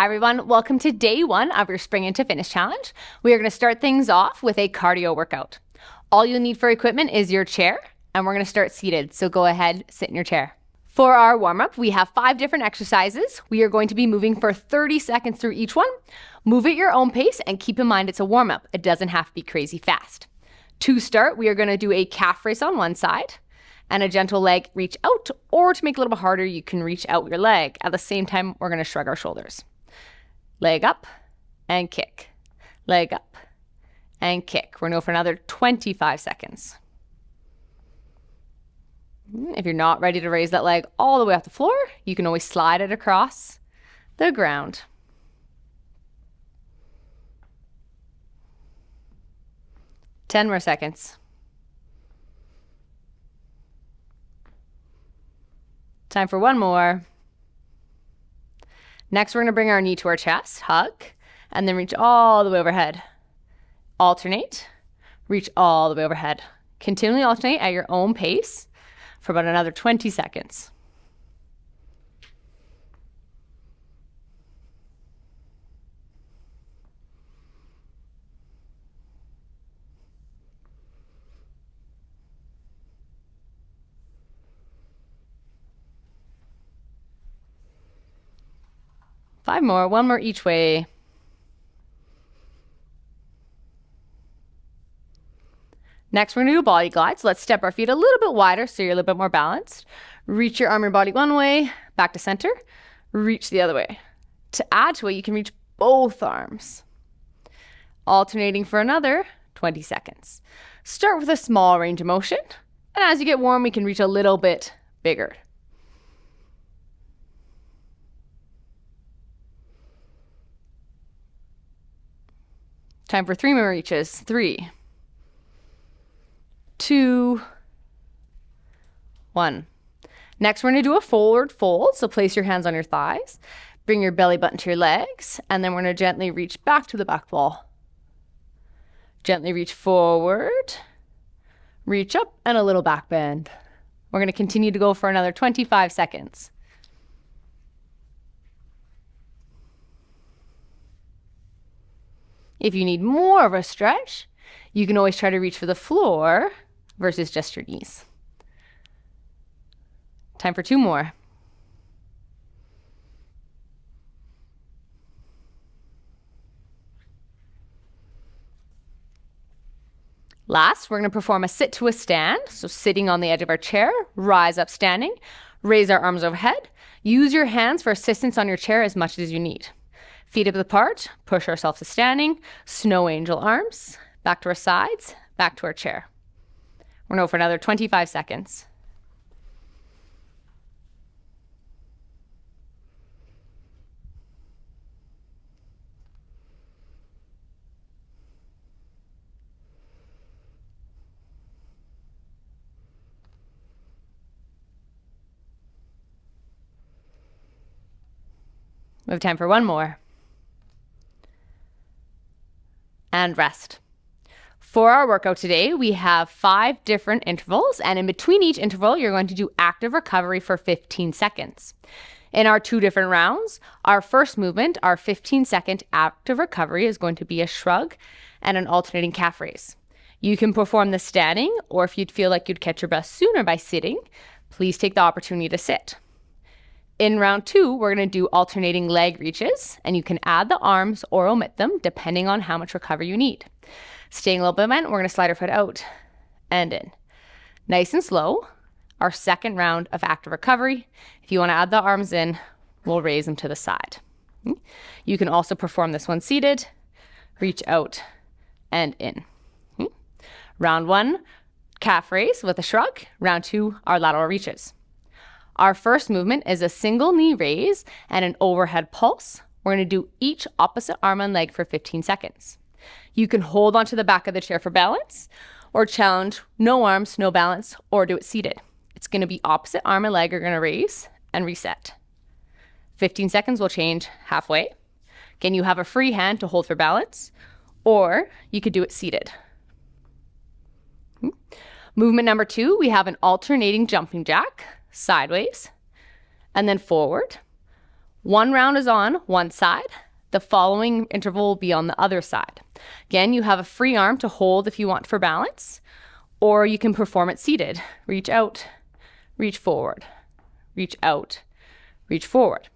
everyone, welcome to day 1 of your Spring into Fitness Challenge. We are going to start things off with a cardio workout. All you'll need for equipment is your chair, and we're going to start seated, so go ahead, sit in your chair. For our warm-up, we have 5 different exercises. We are going to be moving for 30 seconds through each one. Move at your own pace, and keep in mind it's a warm-up. It doesn't have to be crazy fast. To start, we are going to do a calf raise on one side, and a gentle leg reach out, or to make it a little bit harder, you can reach out your leg. At the same time, we're going to shrug our shoulders. Leg up and kick. Leg up and kick. We're going to go for another 25 seconds. If you're not ready to raise that leg all the way off the floor, you can always slide it across the ground. Ten more seconds. Time for one more. Next, we're going to bring our knee to our chest, hug, and then reach all the way overhead. Alternate, reach all the way overhead. Continually alternate at your own pace for about another 20 seconds. Five more, one more each way. Next, we're going to do body glides. Let's step our feet a little bit wider so you're a little bit more balanced. Reach your arm and body one way, back to center, reach the other way. To add to it, you can reach both arms. Alternating for another 20 seconds. Start with a small range of motion, and as you get warm, we can reach a little bit bigger. Time for 3 more reaches. 3, 2, 1. Next, we're going to do a forward fold. So place your hands on your thighs, bring your belly button to your legs, and then we're going to gently reach back to the back wall. Gently reach forward, reach up, and a little back bend. We're going to continue to go for another 25 seconds. If you need more of a stretch, you can always try to reach for the floor versus just your knees. Time for 2 more. Last, we're going to perform a sit to a stand. So sitting on the edge of our chair, rise up standing, raise our arms overhead. Use your hands for assistance on your chair as much as you need. Feet up apart, push ourselves to standing, snow angel arms, back to our sides, back to our chair. We're going to go for another 25 seconds. We have time for one more. And rest. For our workout today, we have 5 different intervals, and in between each interval, you're going to do active recovery for 15 seconds. In our 2 different rounds, our first movement, our 15-second active recovery, is going to be a shrug and an alternating calf raise. You can perform this standing, or if you'd feel like you'd catch your breath sooner by sitting, please take the opportunity to sit. In round 2, we're going to do alternating leg reaches, and you can add the arms or omit them depending on how much recovery you need. Staying a little bit bent, we're going to slide our foot out and in. Nice and slow, our second round of active recovery. If you want to add the arms in, we'll raise them to the side. You can also perform this one seated, reach out and in. Round 1, calf raise with a shrug. Round 2, our lateral reaches. Our first movement is a single knee raise and an overhead pulse. We're going to do each opposite arm and leg for 15 seconds. You can hold onto the back of the chair for balance, or challenge no arms, no balance, or do it seated. It's going to be opposite arm and leg are going to raise and reset. 15 seconds will change halfway. Again, you have a free hand to hold for balance, or you could do it seated. Movement number 2, we have an alternating jumping jack, sideways, and then forward. One round is on one side. The following interval will be on the other side. Again, you have a free arm to hold if you want for balance, or you can perform it seated. Reach out, reach forward, reach out, reach forward.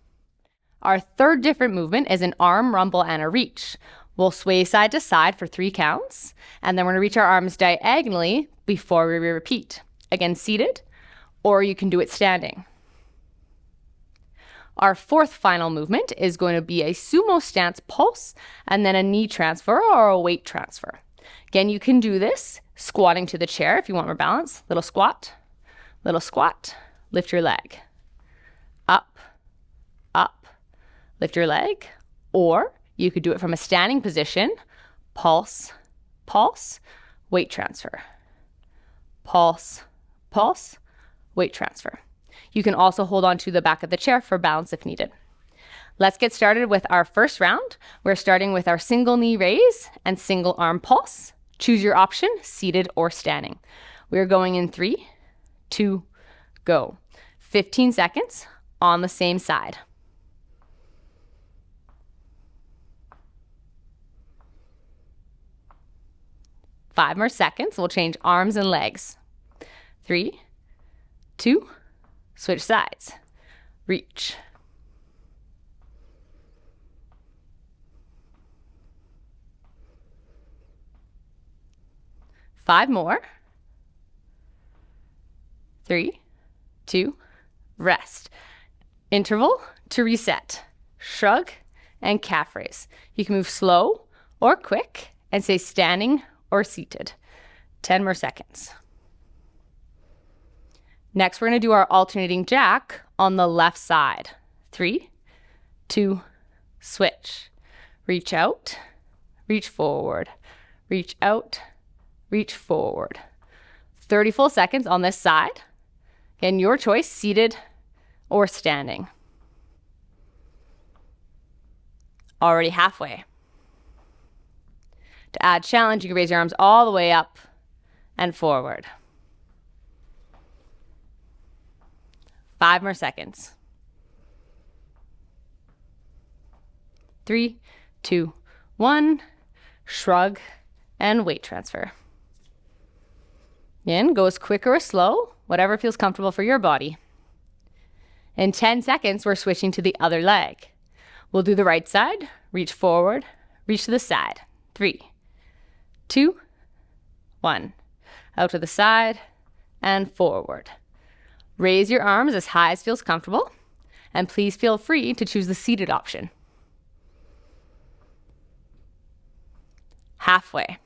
Our third different movement is an arm rumble and a reach. We'll sway side to side for 3 counts, and then we're going to reach our arms diagonally before we repeat. Again, seated, or you can do it standing. Our fourth final movement is going to be a sumo stance pulse and then a knee transfer or a weight transfer. Again, you can do this squatting to the chair if you want more balance. Little squat, lift your leg. Up, up, lift your leg. Or you could do it from a standing position. Pulse, pulse, weight transfer. Pulse, pulse, weight transfer. You can also hold on to the back of the chair for balance if needed. Let's get started with our first round. We're starting with our single knee raise and single arm pulse. Choose your option, seated or standing. We're going in 3, 2, go. 15 seconds on the same side. Five more seconds. We'll change arms and legs. 3, 2, switch sides. Reach. Five more. 3, 2, rest. Interval to reset. Shrug and calf raise. You can move slow or quick and stay standing or seated. 10 more seconds. Next, we're going to do our alternating jack on the left side. 3, 2, switch. Reach out, reach forward, reach out, reach forward. 30 full seconds on this side. Again, your choice, seated or standing. Already halfway. To add challenge, you can raise your arms all the way up and forward. 5 more seconds. 3, 2, 1. Shrug and weight transfer. In, go as quick or as slow, whatever feels comfortable for your body. In 10 seconds, we're switching to the other leg. We'll do the right side, reach forward, reach to the side. 3, 2, 1. Out to the side and forward. Raise your arms as high as feels comfortable, and please feel free to choose the seated option. Halfway.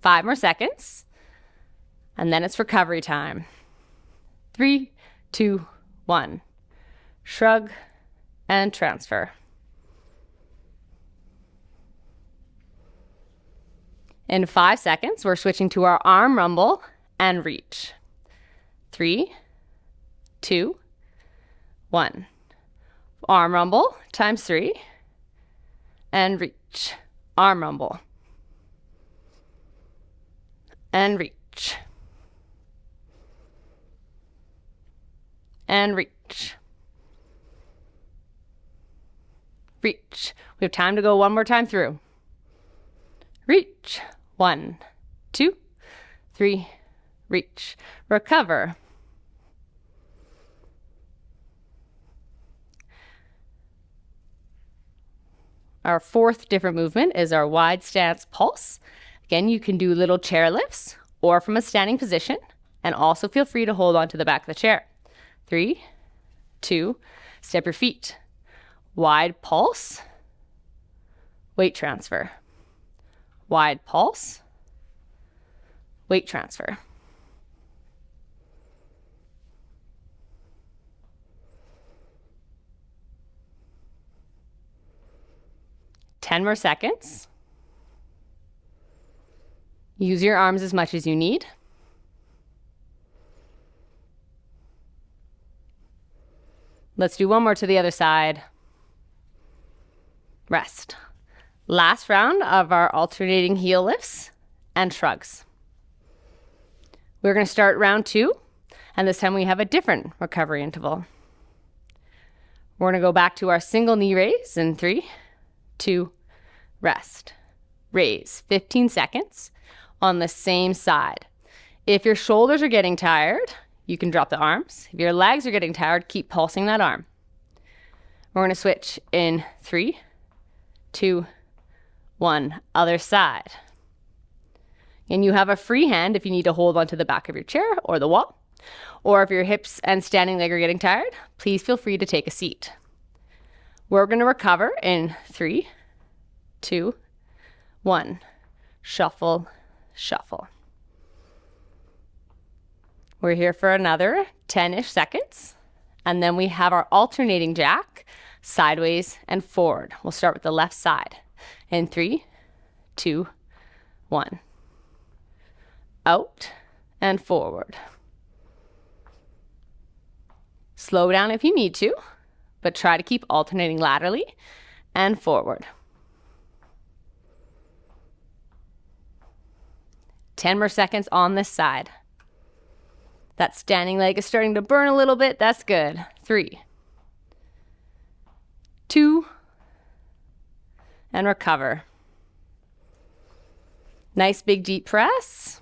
Five more seconds, and then it's recovery time. 3, 2, 1. Shrug and transfer. In 5 seconds, we're switching to our arm rumble and reach. 3, 2, 1. Arm rumble times 3 and reach. Arm rumble and reach. And reach. Reach. We have time to go one more time through. Reach. 1, 2, 3, reach. Recover. Our fourth different movement is our wide stance pulse. Again, you can do little chair lifts or from a standing position, and also feel free to hold on to the back of the chair. 3, 2, step your feet. Wide pulse, weight transfer. Wide pulse, weight transfer. Ten more seconds. Use your arms as much as you need. Let's do one more to the other side. Rest. Last round of our alternating heel lifts and shrugs. We're going to start round 2, and this time we have a different recovery interval. We're going to go back to our single knee raise in 3, 2, rest. Raise, 15 seconds on the same side. If your shoulders are getting tired, you can drop the arms. If your legs are getting tired, keep pulsing that arm. We're going to switch in 3, 2, 1, other side. And you have a free hand if you need to hold onto the back of your chair or the wall. Or if your hips and standing leg are getting tired, please feel free to take a seat. We're going to recover in 3, 2, 1. Shuffle, shuffle. We're here for another 10-ish seconds. And then we have our alternating jack, sideways and forward. We'll start with the left side. In 3, 2, 1. Out and forward. Slow down if you need to, but try to keep alternating laterally and forward. 10 more seconds on this side. That standing leg is starting to burn a little bit. That's good. 3, 2, and recover. Nice big deep press.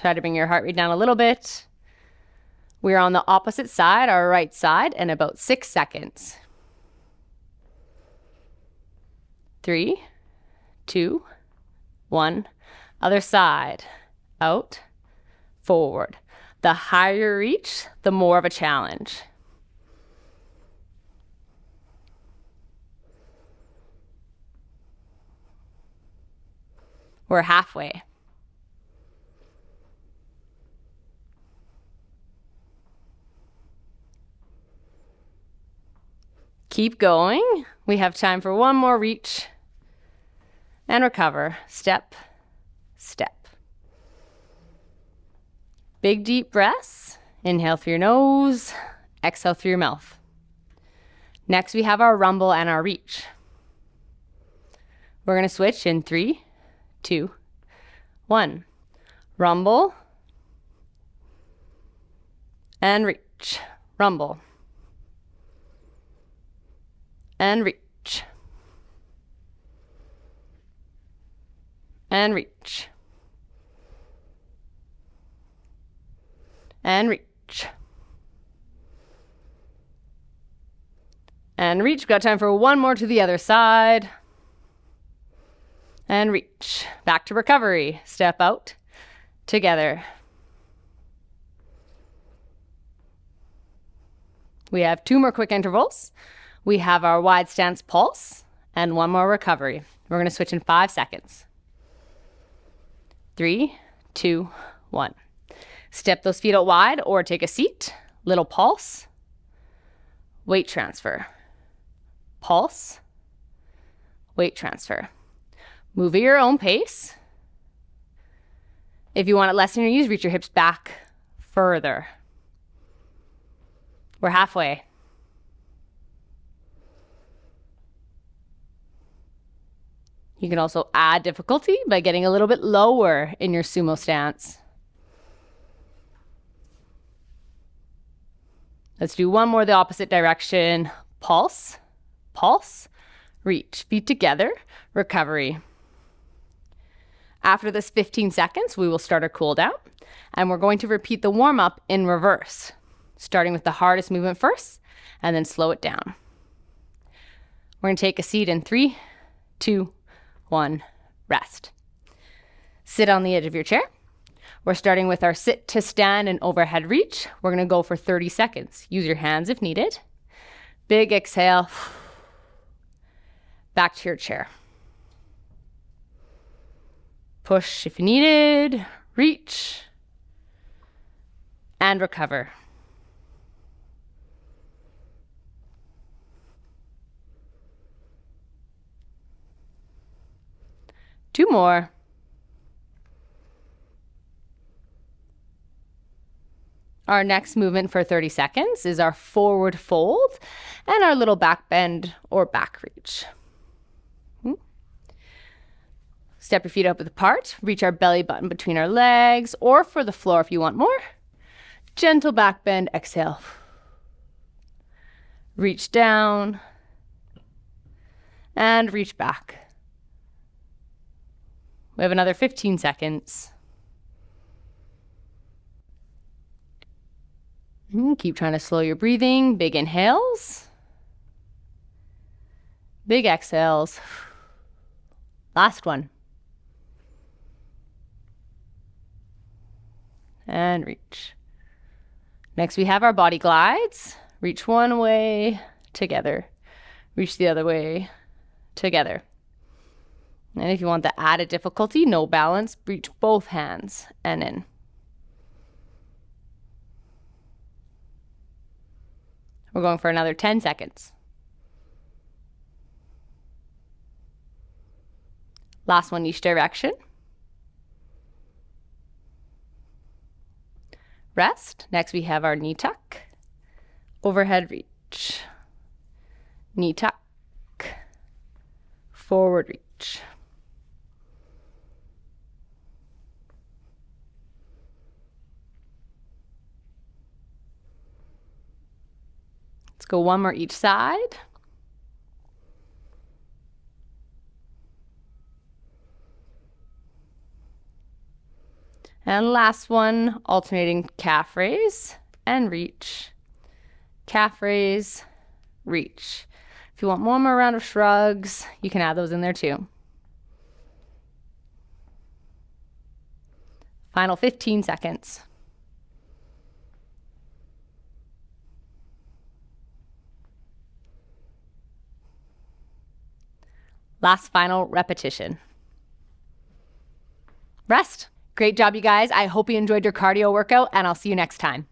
Try to bring your heart rate down a little bit. We're on the opposite side, our right side, in about 6 seconds. 3, 2, 1. Other side. Out, forward. The higher you reach, the more of a challenge. We're halfway. Keep going. We have time for one more reach and recover. Step, step. Big deep breaths. Inhale through your nose, exhale through your mouth. Next we have our rumble and our reach. We're going to switch in 3, 2, 1. Rumble and reach. Rumble and reach. And reach. And reach. And reach. We've got time for one more to the other side. And reach. Back to recovery. Step out together. We have 2 more quick intervals. We have our wide stance pulse and 1 more recovery. We're going to switch in 5 seconds. 3, 2, 1. Step those feet out wide or take a seat. Little pulse. Weight transfer. Pulse. Weight transfer. Move at your own pace. If you want it less in your knees, reach your hips back further. We're halfway. You can also add difficulty by getting a little bit lower in your sumo stance. Let's do one more the opposite direction. Pulse, pulse, reach. Feet together, recovery. After this 15 seconds, we will start our cool down, and we're going to repeat the warm up in reverse, starting with the hardest movement first, and then slow it down. We're going to take a seat in 3, 2, 1, rest. Sit on the edge of your chair. We're starting with our sit to stand and overhead reach. We're going to go for 30 seconds. Use your hands if needed. Big exhale. Back to your chair. Push if you needed. Reach. And recover. Two more. Our next movement for 30 seconds is our forward fold and our little back bend or back reach. Step your feet up apart, reach our belly button between our legs, or for the floor if you want more. Gentle back bend, exhale. Reach down and reach back. We have another 15 seconds. Keep trying to slow your breathing. Big inhales. Big exhales. Last one. And reach. Next we have our body glides. Reach one way, together. Reach the other way, together. And if you want the added difficulty, no balance, reach both hands and in. We're going for another 10 seconds. Last one, each direction. Rest. Next we have our knee tuck. Overhead reach. Knee tuck. Forward reach. Let's go one more each side. And last one, alternating calf raise and reach. Calf raise, reach. If you want one more round of shrugs, you can add those in there too. Final 15 seconds. Last final repetition. Rest. Great job, you guys. I hope you enjoyed your cardio workout, and I'll see you next time.